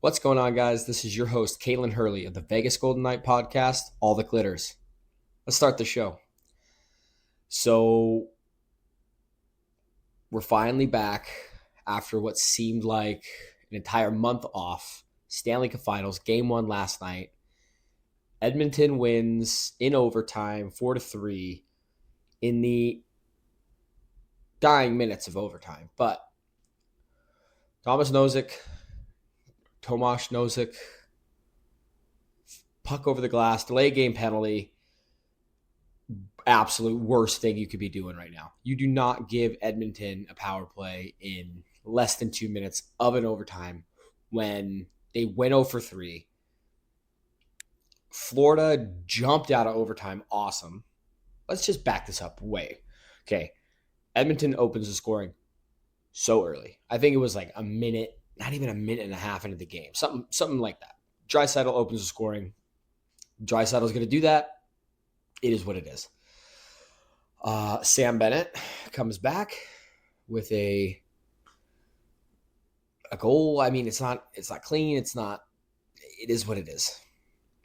What's going on, guys? This is your host, Caitlin Hurley of the Vegas Golden Knight podcast, All the Glitters. Let's start the show. So, we're finally back after what seemed like an entire month off. Stanley Cup Finals, game one last night. Edmonton wins in overtime, 4-3, in the dying minutes of overtime. But Tomas Nosek, puck over the glass, delay game penalty. Absolute worst thing you could be doing right now. You do not give Edmonton a power play in less than 2 minutes of an overtime when they went 0 for 3. Florida jumped out of overtime. Awesome. Let's just back this up way. Okay. Edmonton opens the scoring so early. I think it was like a minute, not even a minute and a half into the game. Something like that. Draisaitl opens the scoring. Draisaitl's going to do that. It is what it is. Sam Bennett comes back with a goal. I mean, it's not clean. It is what it is.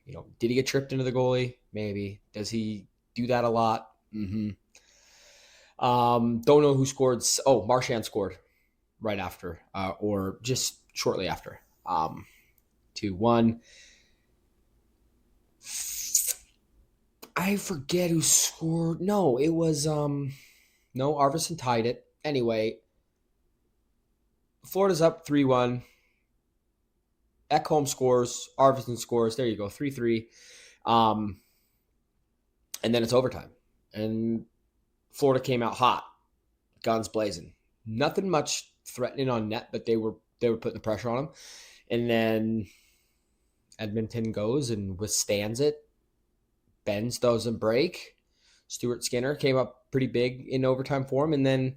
You know, did he get tripped into the goalie? Maybe. Does he do that a lot? Mm-hmm. Don't know who scored. Oh, Marchand scored right after, or just shortly after. 2-1. I forget who scored. No, it was Arvidsson tied it. Anyway, Florida's up 3-1. Ekholm scores. Arvidsson scores. There you go, 3-3. And then it's overtime. And Florida came out hot, guns blazing. Nothing much threatening on net, but they were putting the pressure on them. And then Edmonton goes and withstands it. Benz doesn't break. Stuart Skinner came up pretty big in overtime for him, and then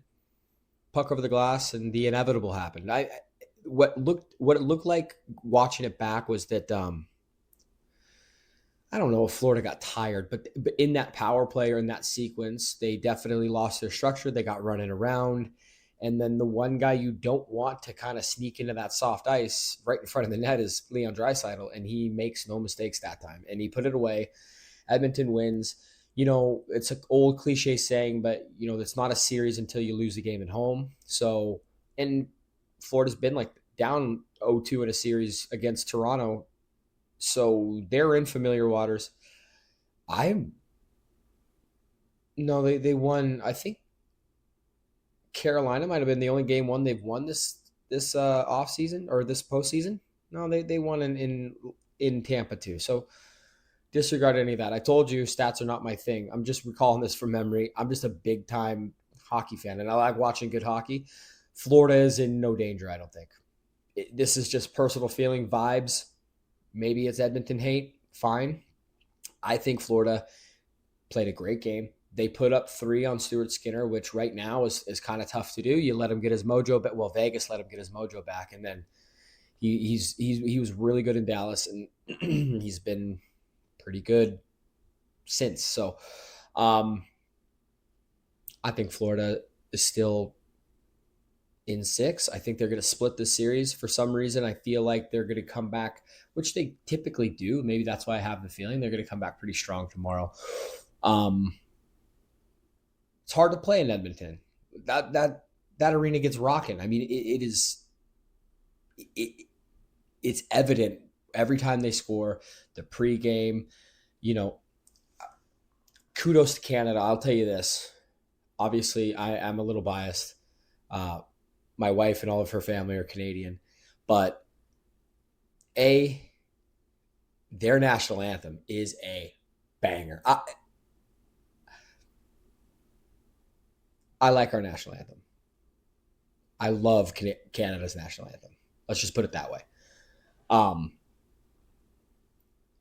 puck over the glass, and the inevitable happened. What it looked like watching it back was that I don't know if Florida got tired, but in that power play or in that sequence, they definitely lost their structure. They got running around. And then the one guy you don't want to kind of sneak into that soft ice right in front of the net is Leon Draisaitl, and he makes no mistakes that time. And he put it away. Edmonton wins. You know, it's an old cliche saying, but, you know, it's not a series until you lose the game at home. So, and Florida's been like down 0-2 in a series against Toronto. So they're in familiar waters. They won. I think Carolina might have been the only game one they've won this off season or this postseason. No, they won in Tampa too. So disregard any of that. I told you stats are not my thing. I'm just recalling this from memory. I'm just a big time hockey fan, and I like watching good hockey. Florida is in no danger, I don't think. This is just personal feeling, vibes. Maybe it's Edmonton hate. Fine. I think Florida played a great game. They put up 3 on Stuart Skinner, which right now is kind of tough to do. You let him get his mojo back. Well, Vegas let him get his mojo back, and then he was really good in Dallas, and he's been pretty good since. So I think Florida is still in 6. I think they're going to split the series. For some reason, I feel like they're going to come back, which they typically do. Maybe that's why I have the feeling they're going to come back pretty strong tomorrow. It's hard to play in Edmonton. That arena gets rocking. I mean, it's evident every time they score. The pregame, you know, kudos to Canada. I'll tell you this. Obviously, I am a little biased. My wife and all of her family are Canadian, but their national anthem is a banger. I like our national anthem. I love Canada's national anthem. Let's just put it that way.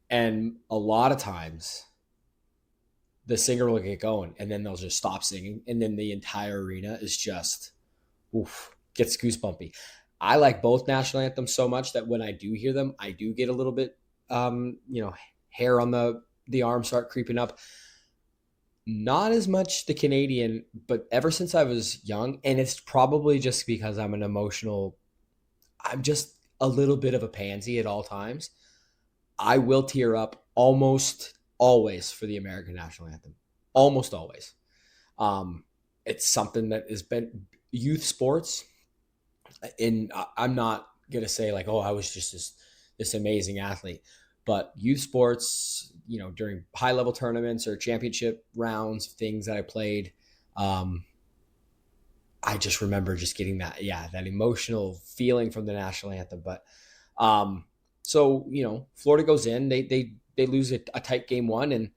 And a lot of times the singer will get going and then they'll just stop singing. And then the entire arena is just, gets goosebumpy. I like both national anthems so much that when I do hear them, I do get a little bit, hair on the arm start creeping up. Not as much the Canadian, but ever since I was young, and it's probably just because I'm a little bit of a pansy at all times, I will tear up almost always for the American national anthem. Almost always. It's something that has been youth sports. And I'm not going to say like, oh, I was just this amazing athlete. But youth sports, during high level tournaments or championship rounds, things that I played, I just remember just getting that emotional feeling from the national anthem. But so Florida goes in, they lose a tight game one, and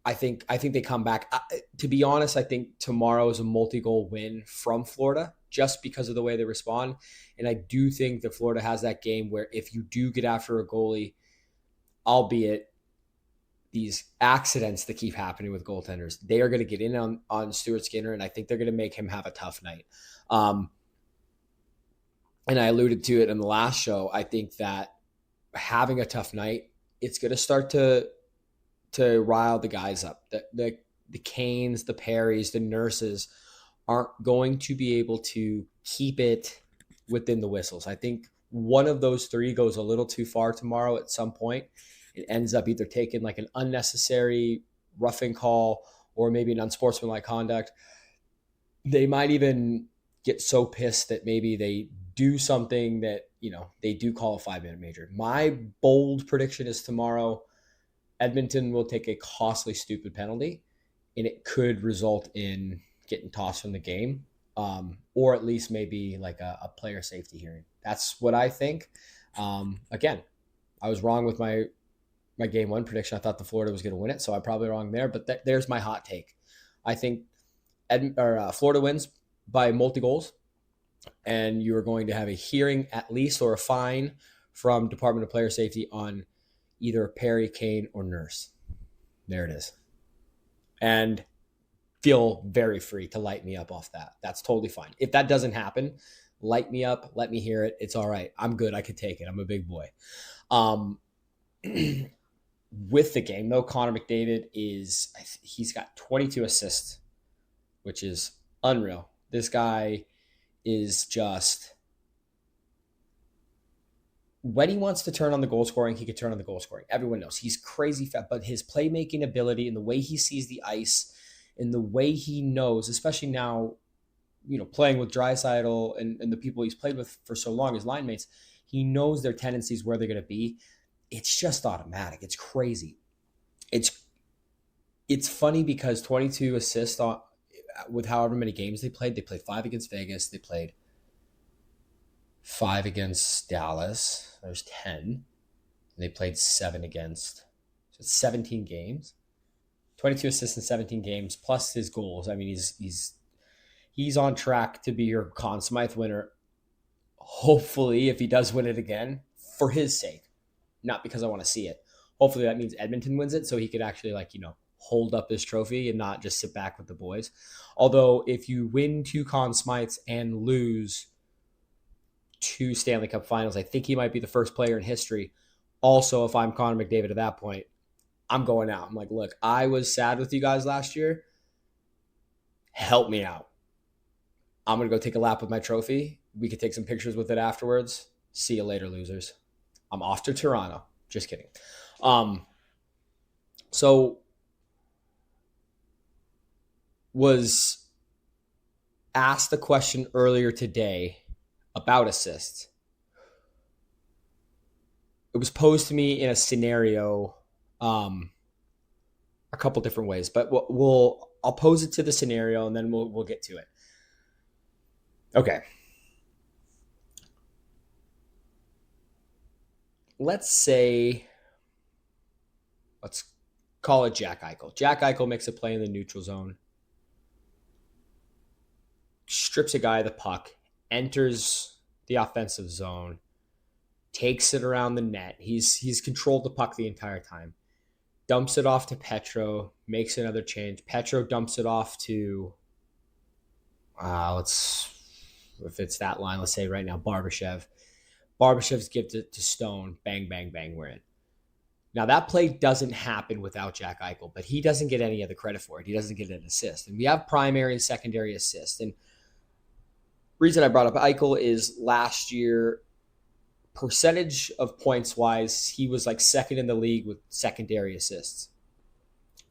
I think they come back. To be honest, I think tomorrow is a multi-goal win from Florida just because of the way they respond, and I do think that Florida has that game where if you do get after a goalie, albeit these accidents that keep happening with goaltenders, they are going to get in on Stuart Skinner, and I think they're going to make him have a tough night. And I alluded to it in the last show. I think that having a tough night, it's going to start to rile the guys up. The Canes, the Perrys, the Nurses aren't going to be able to keep it within the whistles. I think one of those three goes a little too far tomorrow at some point. It ends up either taking like an unnecessary roughing call or maybe an unsportsmanlike conduct. They might even get so pissed that maybe they do something that, they do call a 5-minute major. My bold prediction is tomorrow, Edmonton will take a costly, stupid penalty, and it could result in getting tossed from the game, or at least maybe like a player safety hearing. That's what I think. Again, I was wrong with my game one prediction. I thought the Florida was going to win it, so I'm probably wrong there. But there's my hot take. I think Florida wins by multi-goals, and you are going to have a hearing at least or a fine from Department of Player Safety on either Perry, Kane, or Nurse. There it is. And feel very free to light me up off that. That's totally fine. If that doesn't happen, light me up. Let me hear it. It's all right. I'm good. I could take it. I'm a big boy. With the game, though, Connor McDavid he's got 22 assists, which is unreal. This guy is just, when he wants to turn on the goal scoring, he can turn on the goal scoring. Everyone knows he's crazy fat, but his playmaking ability and the way he sees the ice and the way he knows, especially now, playing with Draisaitl and the people he's played with for so long, his line mates, he knows their tendencies, where they're going to be. It's just automatic. It's crazy. It's funny because 22 assists with however many games they played 5 against Vegas. They played 5 against Dallas. There's 10. And they played 7 against. So it's 17 games. 22 assists in 17 games plus his goals. I mean, he's on track to be your Conn Smythe winner. Hopefully, if he does win it again, for his sake, not because I want to see it. Hopefully that means Edmonton wins it so he could actually hold up his trophy and not just sit back with the boys. Although if you win 2 Conn Smythes and lose 2 Stanley Cup Finals, I think he might be the first player in history. Also, if I'm Connor McDavid at that point, I'm going out. I'm like, look, I was sad with you guys last year. Help me out. I'm going to go take a lap with my trophy. We could take some pictures with it afterwards. See you later, losers. I'm off to Toronto. Just kidding. So was asked a question earlier today about assists. It was posed to me in a scenario, a couple different ways, but I'll pose it to the scenario and then we'll get to it. Okay. Let's call it Jack Eichel. Jack Eichel makes a play in the neutral zone, strips a guy of the puck, enters the offensive zone, takes it around the net. He's controlled the puck the entire time. Dumps it off to Petro, makes another change. Petro dumps it off to, if it's that line, let's say right now, Barbashev. Barbashev's gives it to Stone. Bang, bang, bang, we're in. Now, that play doesn't happen without Jack Eichel, but he doesn't get any of the credit for it. He doesn't get an assist. And we have primary and secondary assists. And reason I brought up Eichel is last year percentage of points wise, he was like second in the league with secondary assists.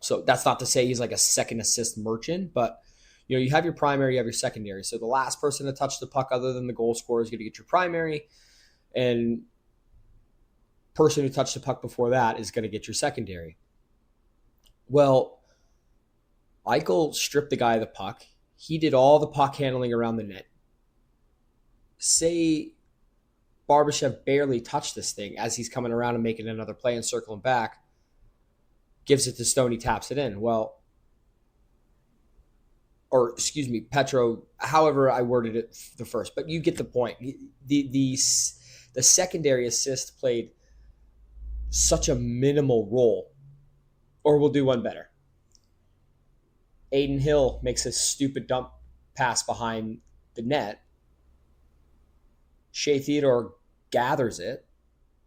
So that's not to say he's like a second assist merchant, but you have your primary, you have your secondary. So the last person to touch the puck other than the goal scorer is going to get your primary, and person who touched the puck before that is going to get your secondary. Well, Eichel stripped the guy of the puck. He did all the puck handling around the net. Say Barbashev barely touched this thing as he's coming around and making another play and circling back, gives it to Stone, he taps it in. Well, or excuse me, Petro, however I worded it the first, but you get the point. The secondary assist played such a minimal role, or we'll do one better. Aiden Hill makes a stupid dump pass behind the net. Shea Theodore gathers it,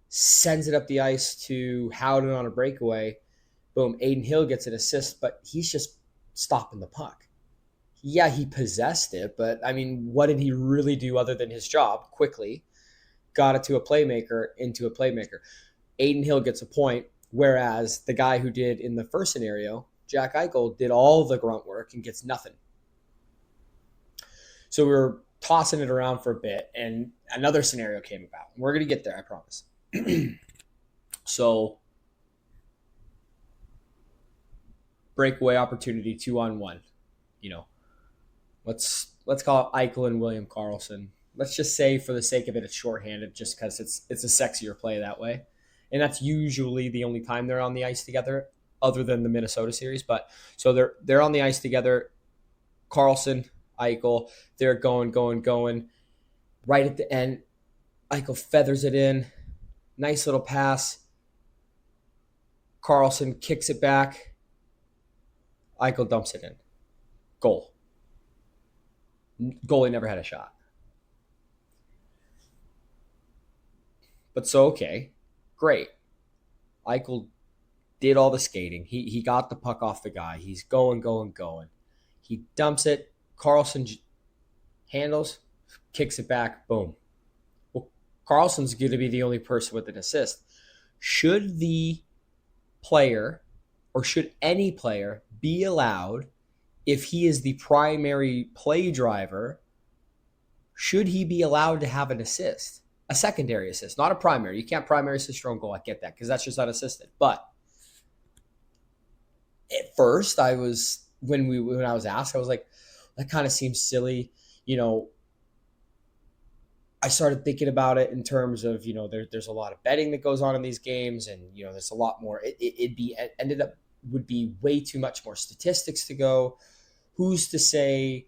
sends it up the ice to Howden on a breakaway. Boom, Aiden Hill gets an assist, but he's just stopping the puck. Yeah, he possessed it, but I mean, what did he really do other than his job? Quickly got it to a playmaker, into a playmaker. Aiden Hill gets a point, whereas the guy who did in the first scenario, Jack Eichel, did all the grunt work and gets nothing. So we were tossing it around for a bit, and another scenario came about. We're going to get there, I promise. So, breakaway opportunity, 2-on-1. Let's call it Eichel and William Karlsson. Let's just say, for the sake of it, it's shorthanded, just because it's a sexier play that way, and that's usually the only time they're on the ice together, other than the Minnesota series. But so they're on the ice together. Karlsson, Eichel, they're going. Right at the end, Eichel feathers it in. Nice little pass. Karlsson kicks it back. Eichel dumps it in. Goal. Goalie never had a shot. But so, okay, great. Eichel did all the skating. He got the puck off the guy. He's going. He dumps it. Karlsson handles, kicks it back, boom. Well, Karlsson's going to be the only person with an assist. Should the player, or should any player, be allowed, if he is the primary play driver, should he be allowed to have an assist? A secondary assist, not a primary. You can't primary assist your own goal. I get that, because that's just unassisted. But at first, when I was asked, I was like, that kind of seems silly. I started thinking about it in terms of, there's a lot of betting that goes on in these games, and, there's a lot more. Would be way too much more statistics to go. Who's to say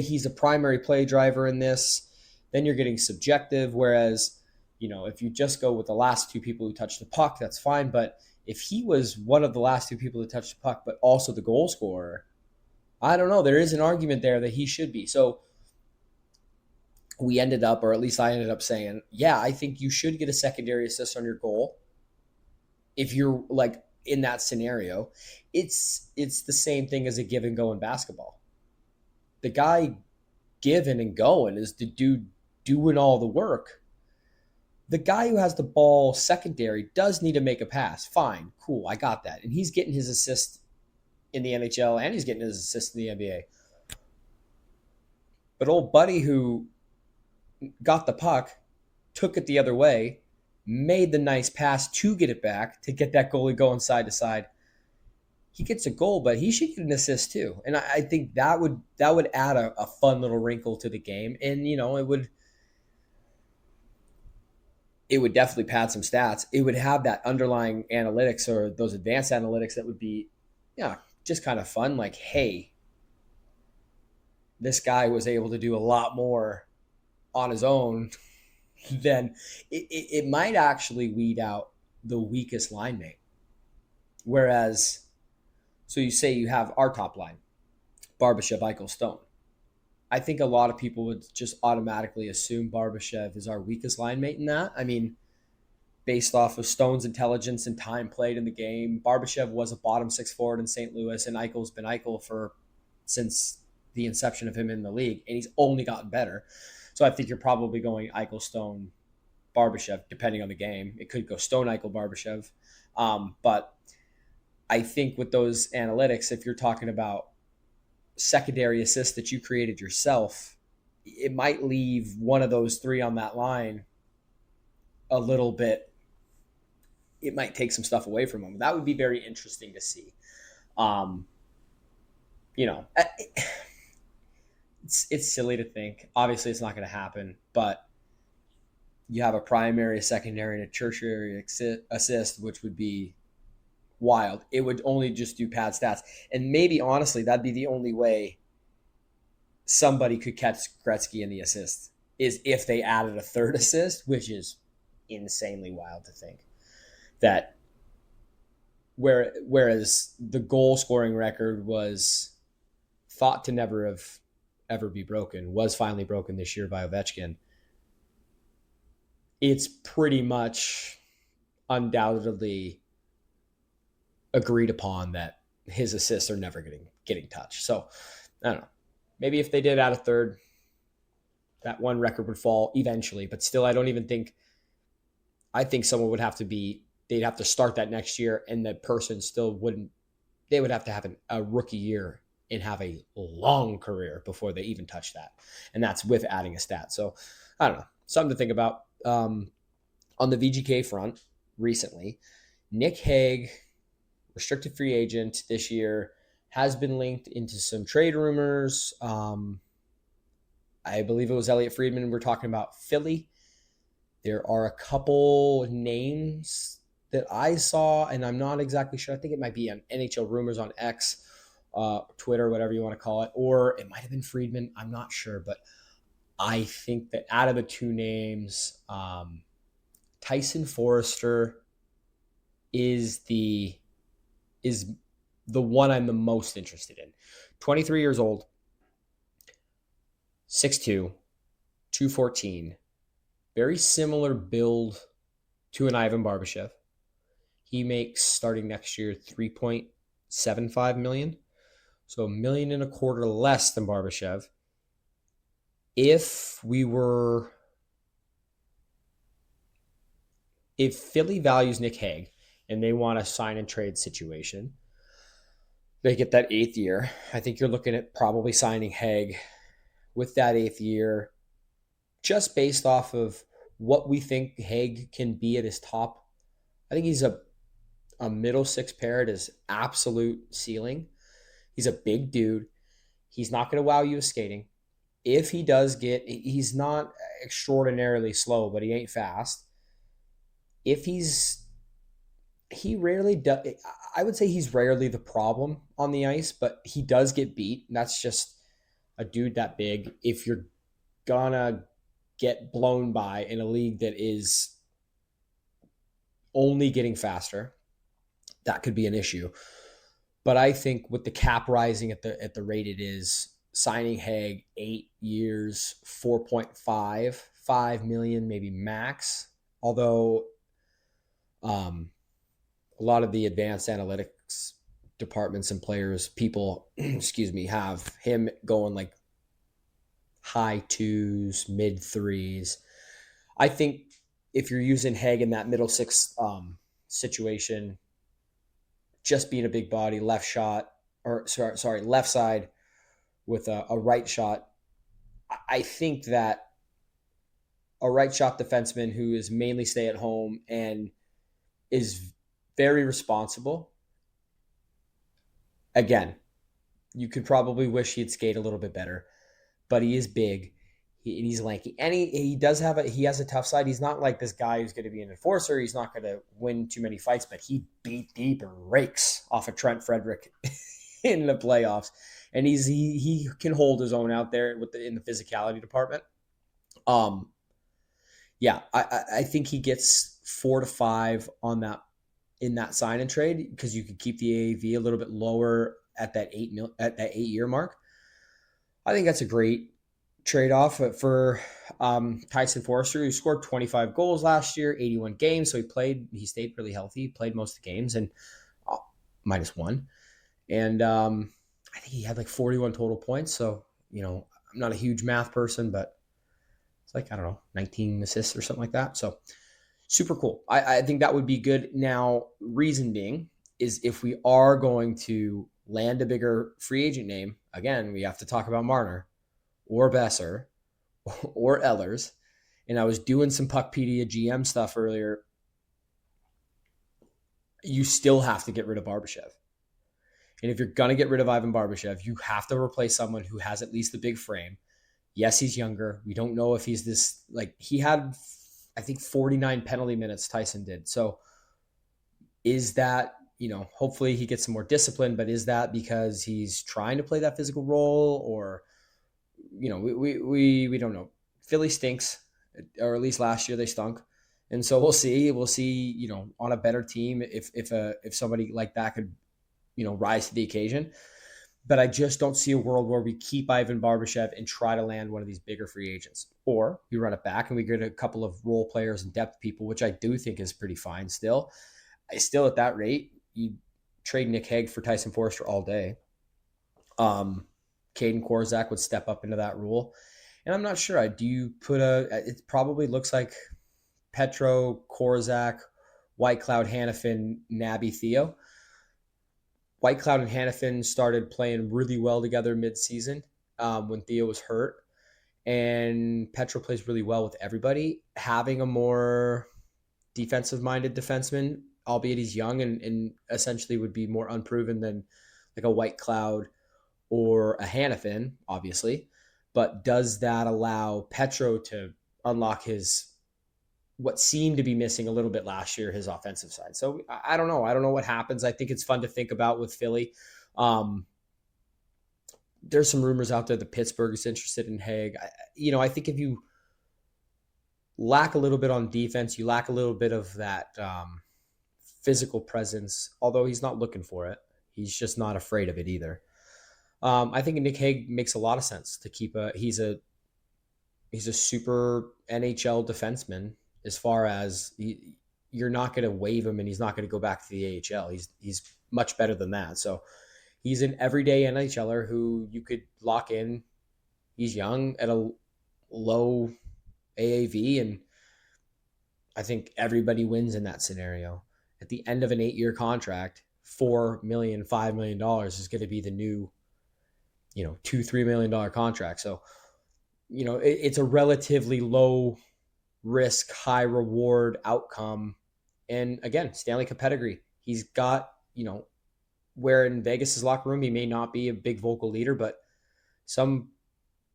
he's a primary play driver in this? Then you're getting subjective. Whereas, if you just go with the last two people who touched the puck, that's fine. But if he was one of the last two people to touch the puck, but also the goal scorer, I don't know. There is an argument there that he should be. So we ended up, or at least I ended up saying, yeah, I think you should get a secondary assist on your goal. If you're like in that scenario, it's the same thing as a give and go in basketball. The guy giving and going is the dude doing all the work. The guy who has the ball secondary does need to make a pass. Fine, cool, I got that. And he's getting his assist in the NHL, and he's getting his assist in the NBA. But old buddy who got the puck, took it the other way, made the nice pass to get it back, to get that goalie going side to side. He gets a goal, but he should get an assist too. And I think that would add a fun little wrinkle to the game. And, it would definitely pad some stats. It would have that underlying analytics, or those advanced analytics that would be, just kind of fun. Like, hey, this guy was able to do a lot more on his own. Then it might actually weed out the weakest line mate. Whereas, so you say you have our top line, Barbashev, Eichel, Stone. I think a lot of people would just automatically assume Barbashev is our weakest line mate in that. I mean, based off of Stone's intelligence and time played in the game, Barbashev was a bottom six forward in St. Louis, and Eichel's been Eichel since the inception of him in the league, and he's only gotten better. So I think you're probably going Eichel, Stone, Barbashev, depending on the game. It could go Stone, Eichel, Barbashev. But I think with those analytics, if you're talking about secondary assists that you created yourself, it might leave one of those three on that line a little bit. It might take some stuff away from him. That would be very interesting to see. Um, you know, it's silly to think. Obviously, it's not going to happen, but you have a primary, a secondary, and a tertiary assist, which would be wild. It would only just do pad stats. And maybe, honestly, that'd be the only way somebody could catch Gretzky in the assist is if they added a third assist, which is insanely wild to think. That whereas the goal scoring record was thought to never have ever be broken, was finally broken this year by Ovechkin. It's pretty much undoubtedly agreed upon that his assists are never getting touched. So I don't know. Maybe if they did add a third, that one record would fall eventually. But still, I don't even think. I think someone would have to be. They'd have to start that next year, and the person still wouldn't. They would have to have a rookie year and have a long career before they even touch that. And that's with adding a stat. So I don't know. Something to think about. On the VGK front, recently, Nic Hague, restricted free agent this year, has been linked into some trade rumors. I believe it was Elliot Friedman. We're talking about Philly. There are a couple names that I saw, and I'm not exactly sure. I think it might be on NHL Rumors on X, Twitter, whatever you want to call it, or it might have been Friedman. I'm not sure, but I think that out of the two names, Tyson Foerster is the one I'm the most interested in. 23 years old, 6'2", 214, very similar build to an Ivan Barbashev. He makes, starting next year, $3.75 million, so $1.25 million less than Barbashev. If Philly values Nic Hague and they want a sign and trade situation, they get that 8th year. I think you're looking at probably signing Hague with that 8th year, just based off of what we think Hague can be at his top. I think he's a middle six pair at his absolute ceiling. He's a big dude. He's not going to wow you with skating. If he does he's not extraordinarily slow, but he ain't fast. He rarely does. I would say he's rarely the problem on the ice, but he does get beat. And that's just a dude that big. If you're gonna get blown by in a league that is only getting faster, that could be an issue. But I think with the cap rising at the rate it is, signing Hague 8 years, 4.5 million, maybe max. Although a lot of the advanced analytics departments and people, have him going like high 2s, mid 3s. I think if you're using Hague in that middle six situation, just being a big body, left side with a right shot, I think that a right shot defenseman who is mainly stay at home and is very responsible. Again, you could probably wish he'd skate a little bit better, but he is big. He's lanky, and he has a tough side. He's not like this guy who's going to be an enforcer. He's not going to win too many fights, but he beat deep and rakes off of Trent Frederick in the playoffs, and he can hold his own out there in the physicality department. I think he gets 4 to 5 on that in that sign and trade because you could keep the AAV a little bit lower at that 8 year mark. I think that's a great trade-off for Tyson Foerster, who scored 25 goals last year, 81 games. So he stayed really healthy, played most of the games and -1. And I think he had like 41 total points. So, I'm not a huge math person, but it's like, I don't know, 19 assists or something like that. So super cool. I think that would be good. Now, reason being is if we are going to land a bigger free agent name, again, we have to talk about Marner or Besser or Ellers. And I was doing some Puckpedia GM stuff earlier. You still have to get rid of Barbashev. And if you're going to get rid of Ivan Barbashev, you have to replace someone who has at least the big frame. Yes, he's younger. We don't know if he's this, like, he had, I think, 49 penalty minutes, Tyson did. So is that, hopefully he gets some more discipline, but is that because he's trying to play that physical role, or, we don't know. Philly stinks, or at least last year they stunk. And so we'll see. We'll see, on a better team if somebody like that could, rise to the occasion. But I just don't see a world where we keep Ivan Barbashev and try to land one of these bigger free agents. Or we run it back and we get a couple of role players and depth people, which I do think is pretty fine still. Still at that rate, you trade Nic Hague for Tyson Foerster all day. Caden Korczak would step up into that role. And I'm not sure. Do you put it probably looks like Petro, Korczak, Whitecloud, Hannafin, Nabby, Theo. Whitecloud and Hannafin started playing really well together mid-season when Theo was hurt. And Petro plays really well with everybody. Having a more defensive-minded defenseman, albeit he's young and essentially would be more unproven than like a Whitecloud or a Hannafin, obviously. But does that allow Petro to unlock what seemed to be missing a little bit last year, his offensive side? So I don't know. I don't know what happens. I think it's fun to think about with Philly. There's some rumors out there that Pittsburgh is interested in Hague. I think if you lack a little bit on defense, you lack a little bit of that physical presence, although he's not looking for it. He's just not afraid of it either. I think Nic Hague makes a lot of sense to keep he's a super NHL defenseman, as far as you're not going to waive him and he's not going to go back to the AHL. He's much better than that. So he's an everyday NHLer who you could lock in. He's young at a low AAV, and I think everybody wins in that scenario. At the end of an 8-year contract, $4 million, $5 million is going to be the new, $2-3 million contract. So, it's a relatively low risk, high reward outcome. And again, Stanley Cup pedigree. He's got, where in Vegas's locker room, he may not be a big vocal leader, but some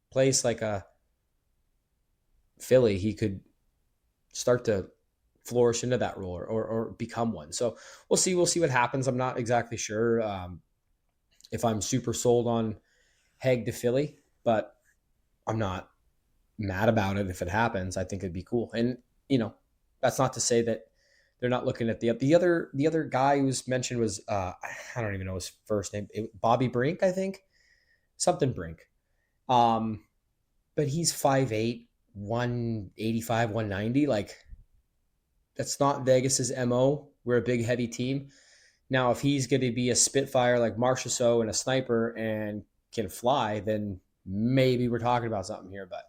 place like a Philly, he could start to flourish into that role or become one. So we'll see. We'll see what happens. I'm not exactly sure if I'm super sold on Hague to Philly, but I'm not mad about it if it happens. I think it'd be cool. And, that's not to say that they're not looking at the other guy who's mentioned was, I don't even know his first name, Bobby Brink, I think. Something Brink. But he's 5'8", 185, 190. Like, that's not Vegas's MO. We're a big, heavy team. Now, if he's going to be a Spitfire like Marchessault and a sniper and can fly, then maybe we're talking about something here. But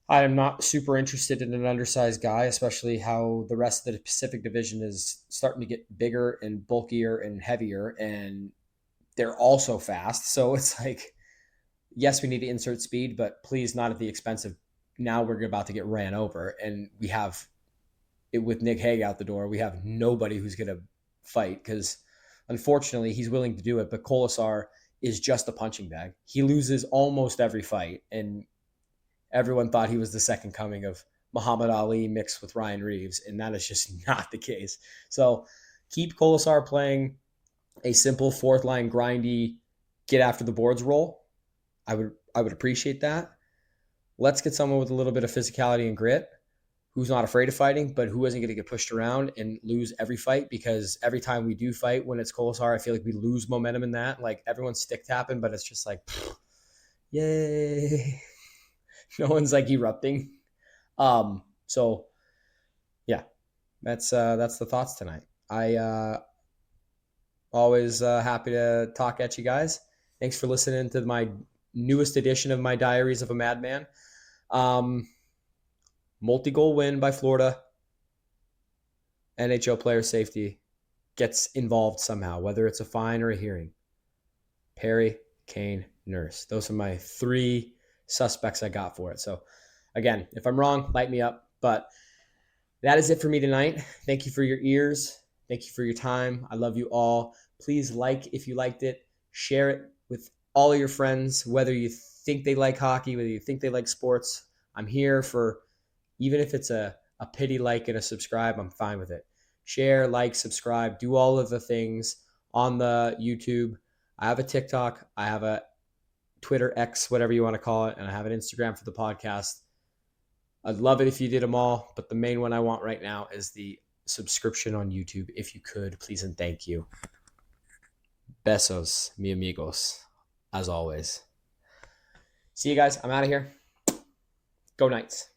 I am not super interested in an undersized guy, especially how the rest of the Pacific Division is starting to get bigger and bulkier and heavier, and they're also fast. So it's like, yes, we need to insert speed, but please not at the expense of now we're about to get ran over. And we have it with Nic Hague out the door. We have nobody who's going to fight because unfortunately he's willing to do it. But Kolesar is just a punching bag. He loses almost every fight. And everyone thought he was the second coming of Muhammad Ali mixed with Ryan Reeves. And that is just not the case. So keep Kolesar playing a simple fourth line grindy, get after the boards role. I would appreciate that. Let's get someone with a little bit of physicality and grit who's not afraid of fighting, but who isn't going to get pushed around and lose every fight, because every time we do fight when it's Kolesar, I feel like we lose momentum in that. Like, everyone's stick tapping, but it's just like, yay. No one's like erupting. So yeah, that's the thoughts tonight. I always happy to talk at you guys. Thanks for listening to my newest edition of my Diaries of a Madman. Multi-goal win by Florida. NHL player safety gets involved somehow, whether it's a fine or a hearing. Perry, Kane, Nurse. Those are my 3 suspects I got for it. So again, if I'm wrong, light me up. But that is it for me tonight. Thank you for your ears. Thank you for your time. I love you all. Please like if you liked it. Share it with all your friends, whether you think they like hockey, whether you think they like sports. I'm here for, even if it's a pity like and a subscribe, I'm fine with it. Share, like, subscribe, do all of the things on the YouTube. I have a TikTok. I have a Twitter, X, whatever you want to call it. And I have an Instagram for the podcast. I'd love it if you did them all. But the main one I want right now is the subscription on YouTube. If you could, please and thank you. Besos, mi amigos, as always. See you guys. I'm out of here. Go Knights.